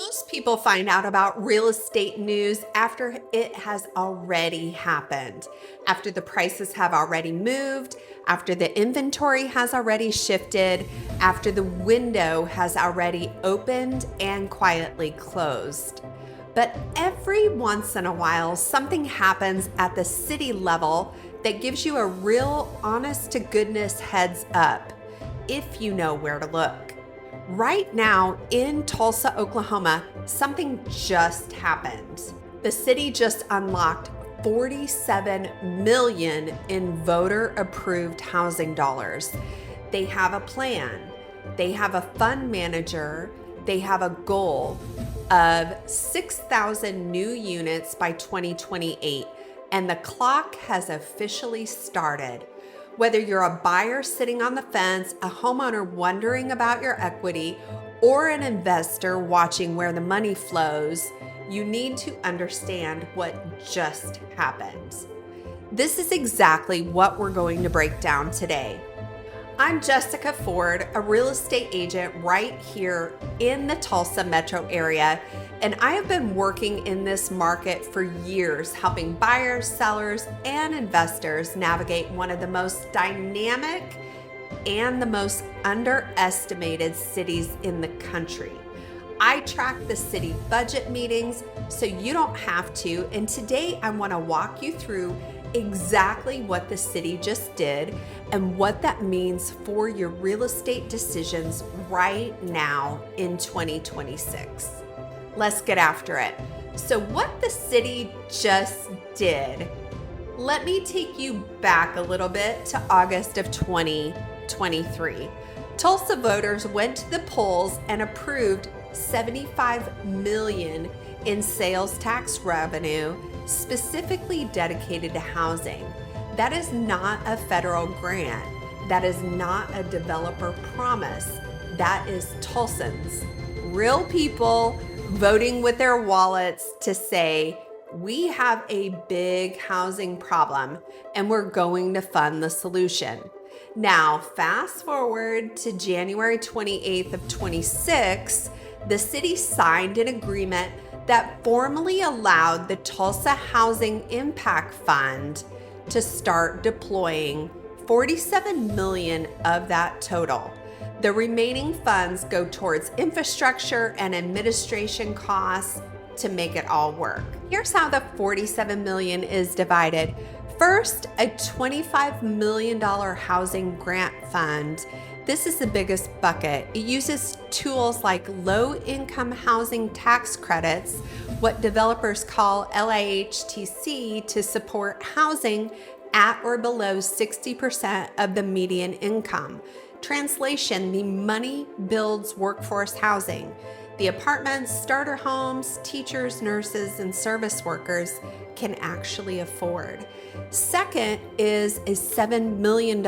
Most people find out about real estate news after it has already happened, after the prices have already moved, after the inventory has already shifted, after the window has already opened and quietly closed. But every once in a while, something happens at the city level that gives you a real honest to goodness heads up, if you know where to look. Right now in Tulsa, Oklahoma, something just happened. The city just unlocked $47 million in voter-approved housing dollars. They have a plan. They have a fund manager. They have a goal of 6,000 new units by 2028, and the clock has officially started. Whether you're a buyer sitting on the fence, a homeowner wondering about your equity, or an investor watching where the money flows, you need to understand what just happened. This is exactly what we're going to break down today. I'm Jessica Ford, a real estate agent right here in the Tulsa metro area, and I have been working in this market for years, helping buyers, sellers, and investors navigate one of the most dynamic and the most underestimated cities in the country. I track the city budget meetings so you don't have to, and today I want to walk you through exactly what the city just did and what that means for your real estate decisions right now in 2026. Let's get after it. So what the city just did, let me take you back a little bit to August of 2023. Tulsa voters went to the polls and approved $75 million in sales tax revenue specifically dedicated to housing. That is not a federal grant. That is not a developer promise. That is Tulsans, real people voting with their wallets to say, we have a big housing problem and we're going to fund the solution. Now, fast forward to January 28th of 26, the city signed an agreement that formally allowed the Tulsa Housing Impact Fund to start deploying $47 million of that total. The remaining funds go towards infrastructure and administration costs to make it all work. Here's how the $47 million is divided. First, a $25 million housing grant fund. This is the biggest bucket. It uses tools like low-income housing tax credits, what developers call LIHTC, to support housing at or below 60% of the median income. Translation, the money builds workforce housing. The apartments, starter homes, teachers, nurses, and service workers can actually afford. Second is a $7 million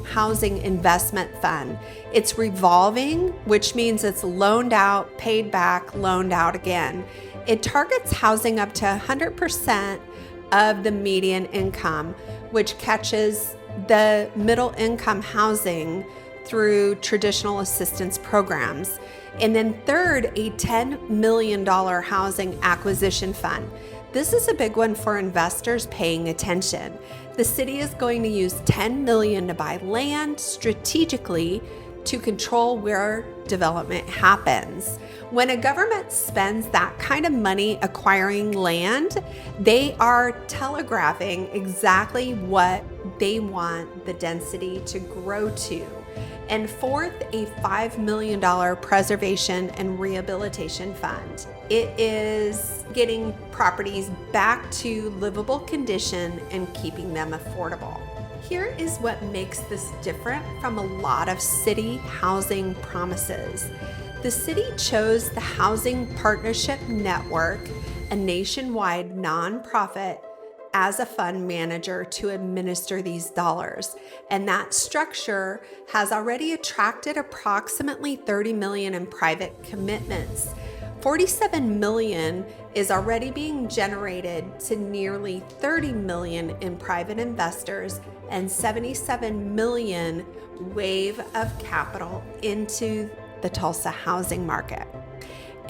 housing investment fund. It's revolving, which means it's loaned out, paid back, loaned out again. It targets housing up to 100% of the median income, which catches the middle income housing through traditional assistance programs. And then third, a $10 million housing acquisition fund. This is a big one for investors paying attention. The city is going to use $10 million to buy land strategically to control where development happens. When a government spends that kind of money acquiring land, they are telegraphing exactly what they want the density to grow to. And fourth, a $5 million preservation and rehabilitation fund. It is getting properties back to livable condition and keeping them affordable. Here is what makes this different from a lot of city housing promises. The city chose the Housing Partnership Network, a nationwide nonprofit, as a fund manager to administer these dollars. And that structure has already attracted approximately $30 million in private commitments. $47 million is already being generated to nearly $30 million in private investors and $77 million wave of capital into the Tulsa housing market.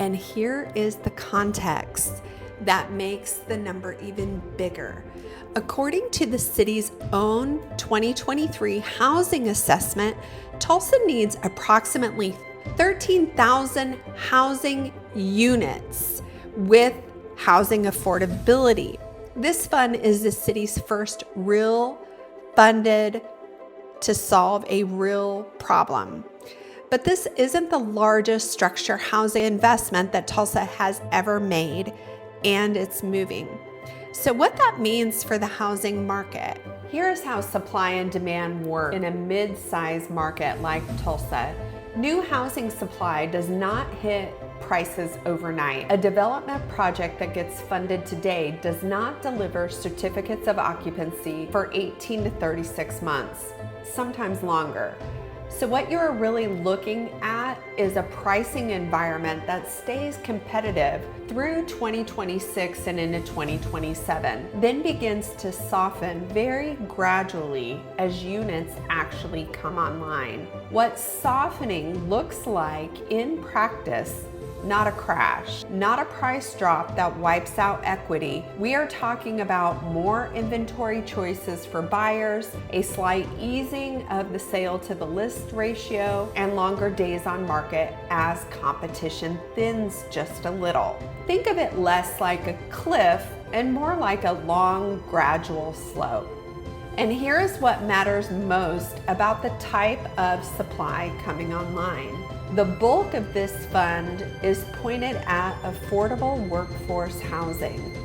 And here is the context that makes the number even bigger. According to the city's own 2023 housing assessment, Tulsa needs approximately 13,000 housing units with housing affordability. This fund is the city's first real funded to solve a real problem. But this isn't the largest structure housing investment that Tulsa has ever made, and it's moving. So what that means for the housing market. Here's how supply and demand work in a mid-sized market like Tulsa. New housing supply does not hit prices overnight. A development project that gets funded today does not deliver certificates of occupancy for 18 to 36 months, sometimes longer. So what you're really looking at is a pricing environment that stays competitive through 2026 and into 2027, then begins to soften very gradually as units actually come online. What softening looks like in practice, not a crash, not a price drop that wipes out equity. We are talking about more inventory choices for buyers, a slight easing of the sale to the list ratio, and longer days on market as competition thins just a little. Think of it less like a cliff and more like a long, gradual slope. And here is what matters most about the type of supply coming online. The bulk of this fund is pointed at affordable workforce housing.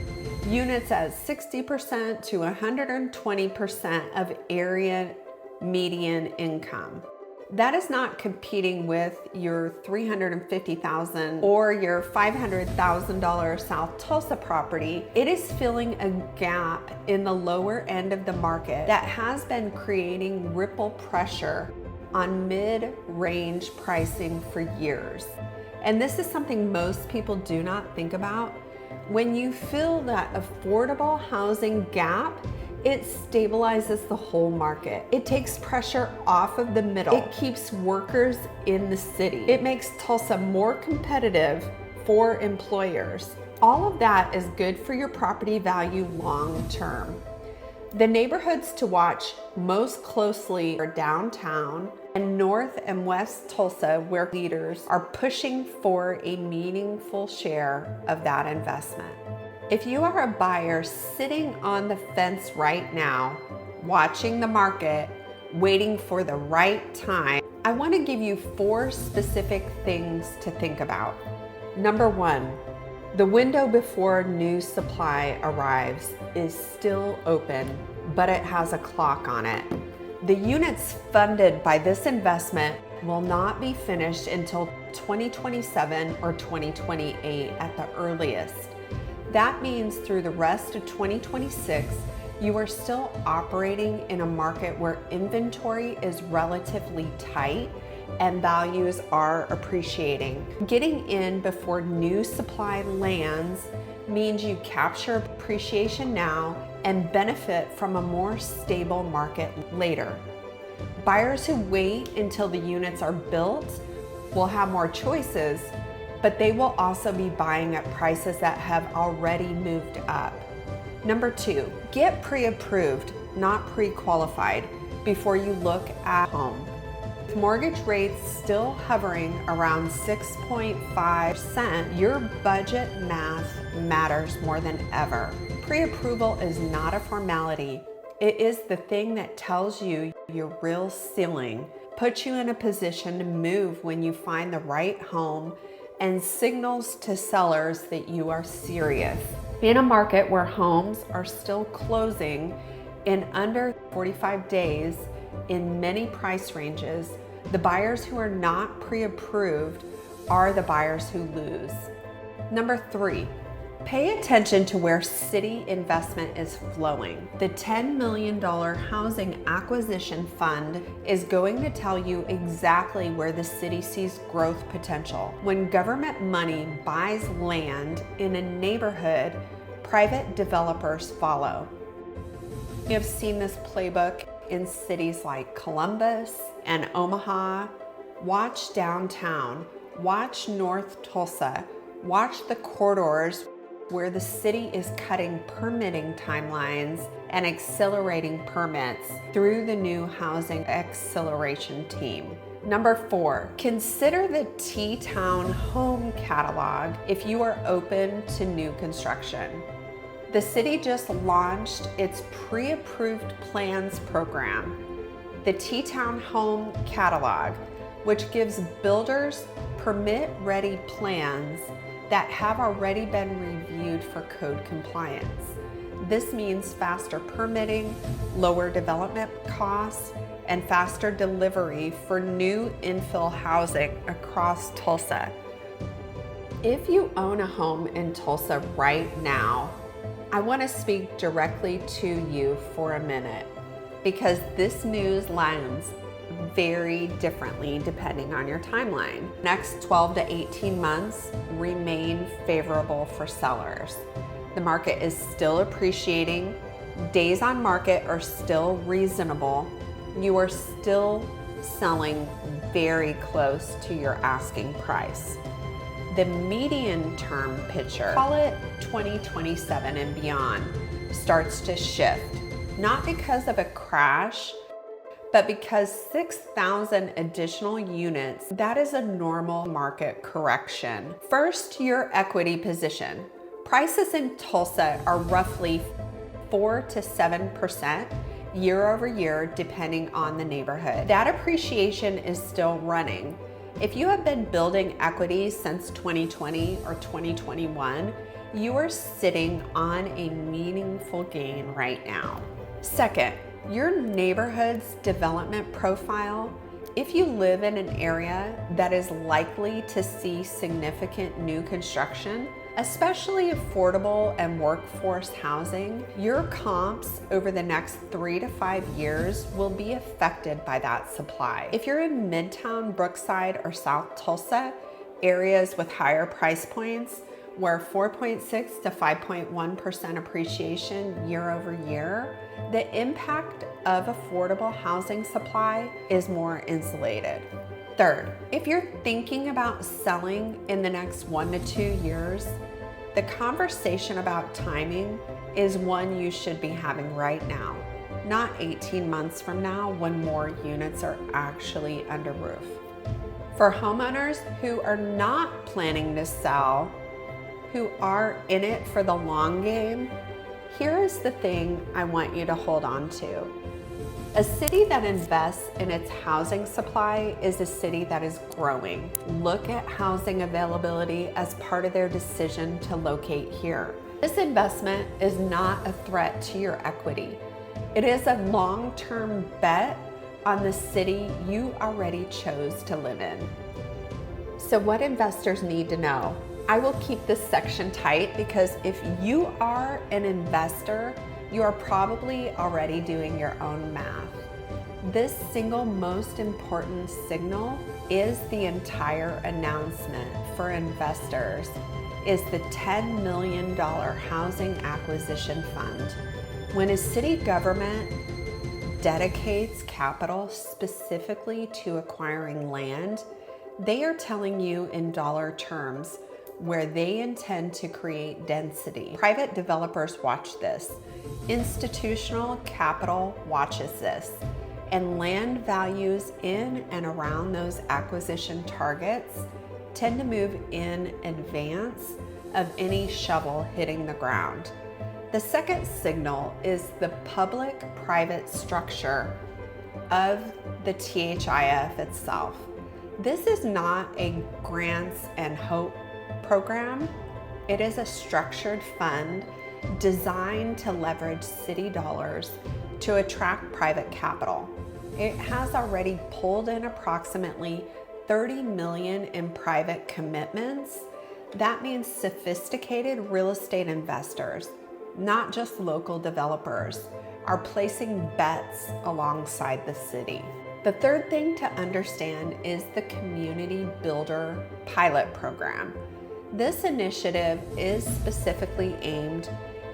Units at 60% to 120% of area median income. That is not competing with your $350,000 or your $500,000 South Tulsa property. It is filling a gap in the lower end of the market that has been creating ripple pressure on mid-range pricing for years. And this is something most people do not think about. When you fill that affordable housing gap, it stabilizes the whole market. It takes pressure off of the middle. It keeps workers in the city. It makes Tulsa more competitive for employers. All of that is good for your property value long term. The neighborhoods to watch most closely are downtown and North and West Tulsa, where leaders are pushing for a meaningful share of that investment. If you are a buyer sitting on the fence right now, watching the market, waiting for the right time, I want to give you 4 specific things to think about. Number 1, the window before new supply arrives is still open, but it has a clock on it. The units funded by this investment will not be finished until 2027 or 2028 at the earliest. That means through the rest of 2026, you are still operating in a market where inventory is relatively tight and values are appreciating. Getting in before new supply lands means you capture appreciation now and benefit from a more stable market later. Buyers who wait until the units are built will have more choices, but they will also be buying at prices that have already moved up. Number 2, get pre-approved, not pre-qualified, before you look at home. With mortgage rates still hovering around 6.5%, your budget math matters more than ever. Pre-approval is not a formality. It is the thing that tells you your real ceiling, puts you in a position to move when you find the right home, and signals to sellers that you are serious. In a market where homes are still closing in under 45 days in many price ranges, the buyers who are not pre-approved are the buyers who lose. Number 3, pay attention to where city investment is flowing. The $10 million Housing Acquisition Fund is going to tell you exactly where the city sees growth potential. When government money buys land in a neighborhood, private developers follow. You have seen this playbook in cities like Columbus and Omaha. Watch downtown, watch North Tulsa, Watch the corridors where the city is cutting permitting timelines and accelerating permits through the new housing acceleration team. Number 4, consider the T-Town Home Catalog if you are open to new construction. The city just launched its pre-approved plans program, the T-Town Home Catalog, which gives builders permit-ready plans that have already been reviewed for code compliance. This means faster permitting, lower development costs, and faster delivery for new infill housing across Tulsa. If you own a home in Tulsa right now, I want to speak directly to you for a minute because this news lands very differently depending on your timeline. Next 12 to 18 months remain favorable for sellers. The market is still appreciating. Days on market are still reasonable. You are still selling very close to your asking price. The median term picture, call it 2027 and beyond, starts to shift, not because of a crash, but because 6,000 additional units, that is a normal market correction. First, your equity position. Prices in Tulsa are roughly 4 to 7% year over year, depending on the neighborhood. That appreciation is still running. If you have been building equity since 2020 or 2021, you are sitting on a meaningful gain right now. Second, your neighborhood's development profile. If you live in an area that is likely to see significant new construction, especially affordable and workforce housing, your comps over the next 3 to 5 years will be affected by that supply. If you're in Midtown, Brookside, or South Tulsa, areas with higher price points, where 4.6 to 5.1% appreciation year over year, the impact of affordable housing supply is more insulated. Third, if you're thinking about selling in the next 1 to 2 years, the conversation about timing is one you should be having right now, not 18 months from now when more units are actually under roof. For homeowners who are not planning to sell, who are in it for the long game, here is the thing I want you to hold on to. A city that invests in its housing supply is a city that is growing. Look at housing availability as part of their decision to locate here. This investment is not a threat to your equity. It is a long-term bet on the city you already chose to live in. So what investors need to know? I will keep this section tight because if you are an investor, you are probably already doing your own math. This single most important signal is the entire announcement for investors is the $10 million Housing Acquisition Fund. When a city government dedicates capital specifically to acquiring land, they are telling you in dollar terms where they intend to create density. Private developers watch this. Institutional capital watches this. And land values in and around those acquisition targets tend to move in advance of any shovel hitting the ground. The second signal is the public-private structure of the THIF itself. This is not a grants and hope program. It is a structured fund designed to leverage city dollars to attract private capital. It has already pulled in approximately $30 million in private commitments. That means sophisticated real estate investors, not just local developers, are placing bets alongside the city. The third thing to understand is the Community Builder Pilot Program. This initiative is specifically aimed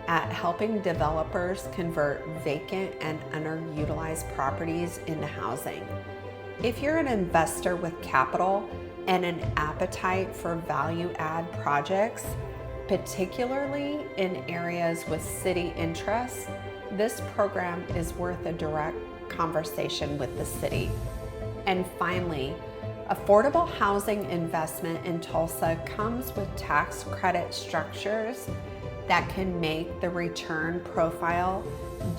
at helping developers convert vacant and underutilized properties into housing. If you're an investor with capital, and an appetite for value-add projects, particularly in areas with city interests, this program is worth a direct conversation with the city. And finally, affordable housing investment in Tulsa comes with tax credit structures that can make the return profile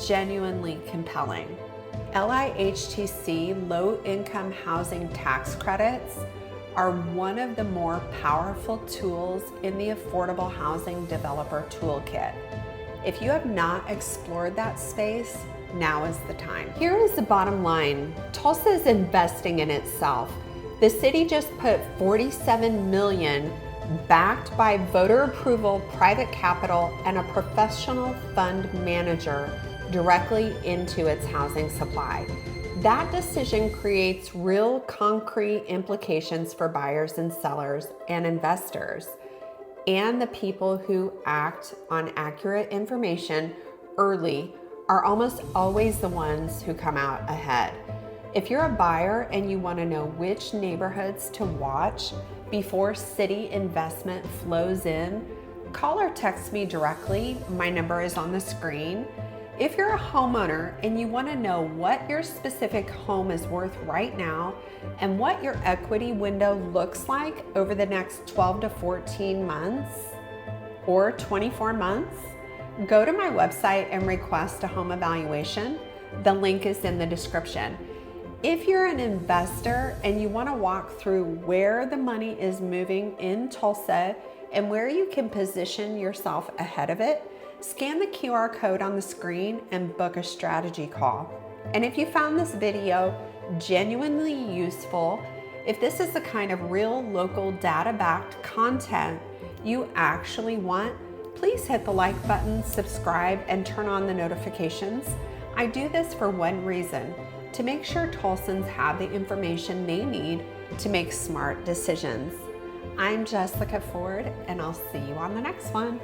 genuinely compelling. LIHTC low-income housing tax credits are one of the more powerful tools in the Affordable Housing Developer Toolkit. If you have not explored that space, now is the time. Here is the bottom line. Tulsa is investing in itself. The city just put $47 million backed by voter approval, private capital, and a professional fund manager directly into its housing supply. That decision creates real concrete implications for buyers and sellers and investors, and the people who act on accurate information early are almost always the ones who come out ahead. If you're a buyer and you want to know which neighborhoods to watch before city investment flows in, call or text me directly. My number is on the screen. If you're a homeowner and you want to know what your specific home is worth right now and what your equity window looks like over the next 12 to 14 months or 24 months, go to my website and request a home evaluation. The link is in the description. If you're an investor and you want to walk through where the money is moving in Tulsa and where you can position yourself ahead of it, scan the QR code on the screen and book a strategy call. And if you found this video genuinely useful, if this is the kind of real local data-backed content you actually want, please hit the like button, subscribe, and turn on the notifications. I do this for one reason, to make sure Tulsans have the information they need to make smart decisions. I'm Jessica Ford, and I'll see you on the next one.